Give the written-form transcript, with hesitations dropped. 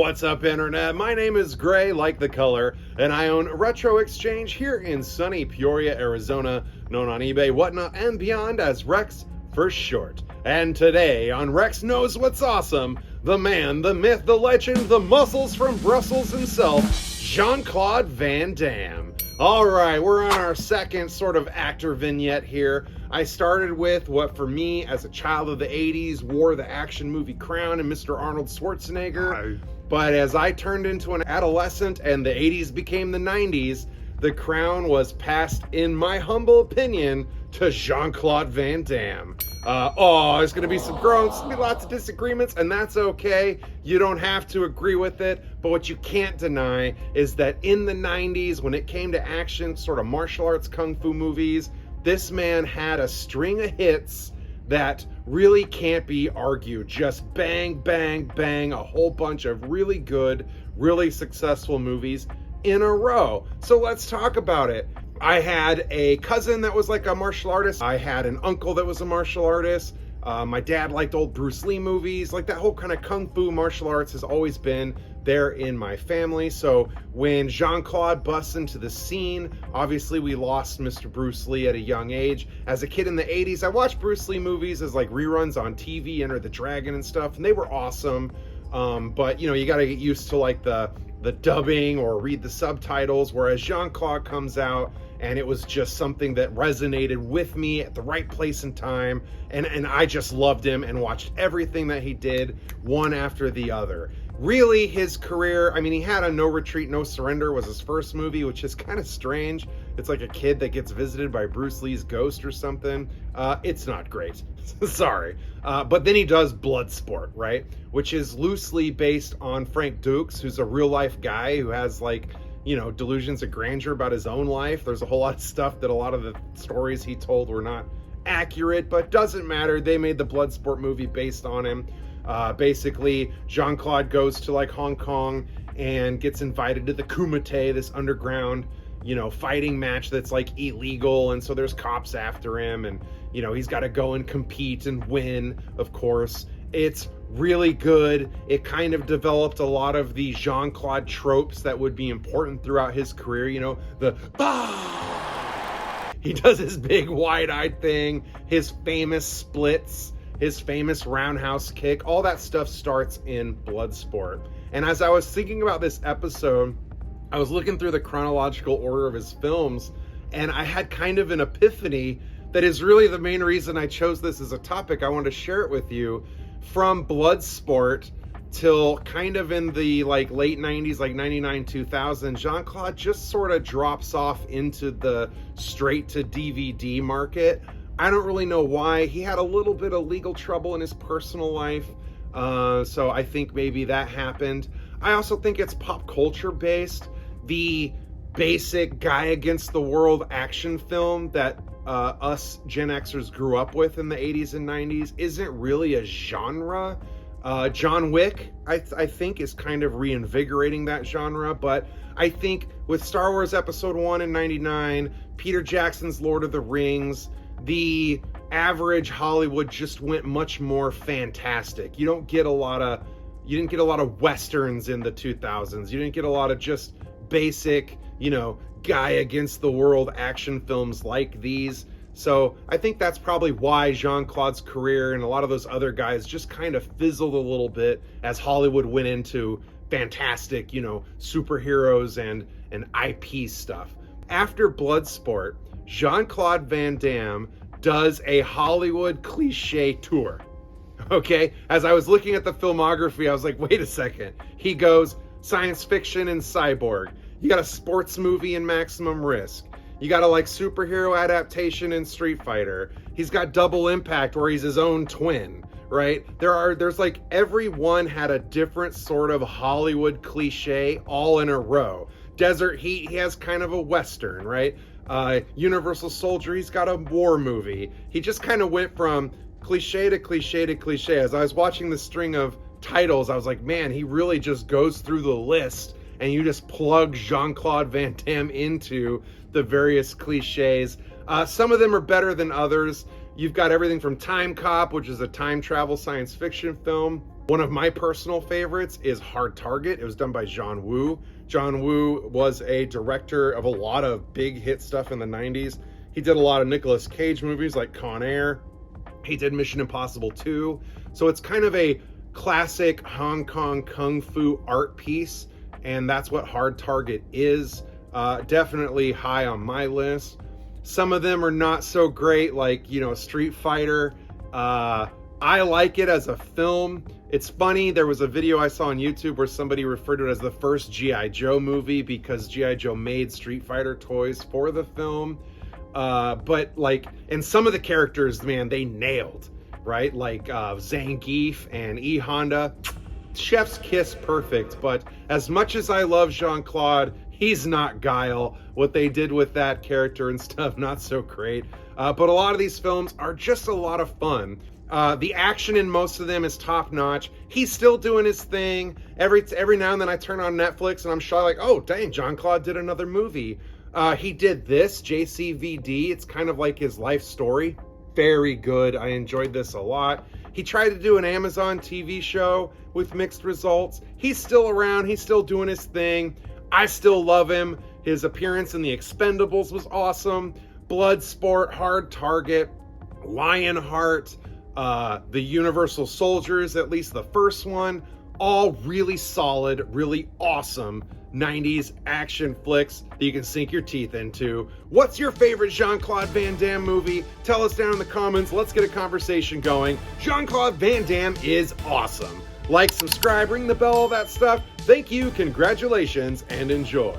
What's up, Internet? My name is Gray, like the color, and I own Retro Exchange here in sunny Peoria, Arizona, known on eBay, whatnot, and beyond as Rex for short. And today on Rex Knows What's Awesome, the man, the myth, the legend, the muscles from Brussels himself, Jean-Claude Van Damme. Alright, we're on our second sort of actor vignette here. I started with what for me as a child of the 80s wore the action movie crown and Mr. Arnold Schwarzenegger. But as I turned into an adolescent and the 80s became the 90s, the crown was passed, in my humble opinion, to Jean-Claude Van Damme. There's going to be some growing, there's going to be lots of disagreements, and that's okay. You don't have to agree with it, but what you can't deny is that in the 90s, when it came to action, sort of martial arts kung fu movies, this man had a string of hits that really can't be argued. Just bang, bang, bang, a whole bunch of really good, really successful movies in a row. So let's talk about it. I had a cousin that was like a martial artist. I had an uncle that was a martial artist. My dad liked old Bruce Lee movies. Like that whole kind of kung fu martial arts has always been there in my family. So when Jean-Claude busts into the scene, obviously we lost Mr. Bruce Lee at a young age. As a kid in the 80s, I watched Bruce Lee movies as like reruns on TV, Enter the Dragon and stuff, and they were awesome. But you know, you got to get used to like the dubbing or read the subtitles, whereas Jean-Claude comes out and it was just something that resonated with me at the right place and time, and I just loved him and watched everything that he did, one after the other. Really, his career, I mean, he had a No Retreat, No Surrender was his first movie, which is kind of strange. It's like a kid that gets visited by Bruce Lee's ghost or something. It's not great. Sorry. But then he does Bloodsport, right? Which is loosely based on Frank Dukes, who's a real life guy who has like, you know, delusions of grandeur about his own life. There's a whole lot of stuff that a lot of the stories he told were not accurate, but doesn't matter. They made the Bloodsport movie based on him. Basically, Jean-Claude goes to like Hong Kong and gets invited to the Kumite, this underground, you know, fighting match that's like illegal, and so there's cops after him, and you know, he's got to go and compete and win, of course. It's really good. It kind of developed a lot of the Jean-Claude tropes that would be important throughout his career, you know, the he does his big wide-eyed thing, his famous splits, his famous roundhouse kick, all that stuff starts in Bloodsport. And as I was thinking about this episode, I was looking through the chronological order of his films, and I had kind of an epiphany that is really the main reason I chose this as a topic. I wanted to share it with you. From Bloodsport till kind of in the like late 90s, like 99, 2000, Jean-Claude just sort of drops off into the straight to DVD market. I don't really know why. He had a little bit of legal trouble in his personal life, so I think maybe that happened. I also think it's pop culture based. The basic guy against the world action film that us Gen Xers grew up with in the 80s and 90s isn't really a genre. John Wick, I think, is kind of reinvigorating that genre, but I think with Star Wars Episode 1 in 99, Peter Jackson's Lord of the Rings, the average Hollywood just went much more fantastic. You didn't get a lot of Westerns in the 2000s. You didn't get a lot of just basic, you know, guy against the world action films like these. So I think that's probably why Jean-Claude's career and a lot of those other guys just kind of fizzled a little bit as Hollywood went into fantastic, you know, superheroes and IP stuff. After Bloodsport, Jean-Claude Van Damme does a Hollywood cliche tour. Okay? As I was looking at the filmography, I was like, wait a second. He goes science fiction and cyborg. You got a sports movie in Maximum Risk. You got a like superhero adaptation in Street Fighter. He's got Double Impact where he's his own twin, right? There's like everyone had a different sort of Hollywood cliche all in a row. Desert Heat, he has kind of a Western, right? Universal Soldier, he's got a war movie. He just kind of went from cliche to cliche to cliche. As I was watching the string of titles, I was like, man, he really just goes through the list and you just plug Jean-Claude Van Damme into the various cliches. Some of them are better than others. You've got everything from Time Cop, which is a time travel science fiction film, One of my personal favorites is Hard Target. It was done by John Woo. John Woo was a director of a lot of big hit stuff in the 90s. He did a lot of Nicolas Cage movies like Con Air. He did Mission Impossible 2. So it's kind of a classic Hong Kong kung fu art piece, and that's what Hard Target is. Definitely high on my list. Some of them are not so great, like, you know, Street Fighter. I like it as a film. It's funny, there was a video I saw on YouTube where somebody referred to it as the first G.I. Joe movie because G.I. Joe made Street Fighter toys for the film. But like, and some of the characters, man, they nailed, right? Like Zangief and E. Honda, chef's kiss perfect. But as much as I love Jean-Claude, he's not Guile. What they did with that character and stuff, not so great. But a lot of these films are just a lot of fun. The action in most of them is top notch. He's still doing his thing. Every now and then I turn on Netflix and I'm shy like, oh dang, Jean-Claude did another movie. He did this, JCVD. It's kind of like his life story. Very good. I enjoyed this a lot. He tried to do an Amazon TV show with mixed results. He's still around. He's still doing his thing. I still love him. His appearance in The Expendables was awesome. Bloodsport, Hard Target, Lionheart, the Universal Soldiers, at least the first one, all really solid, really awesome 90s action flicks that you can sink your teeth into. What's your favorite Jean-Claude Van Damme movie? Tell us down in the comments. Let's get a conversation going. Jean-Claude Van Damme is awesome. Like, subscribe, ring the bell, all that stuff. Thank you, congratulations, and enjoy.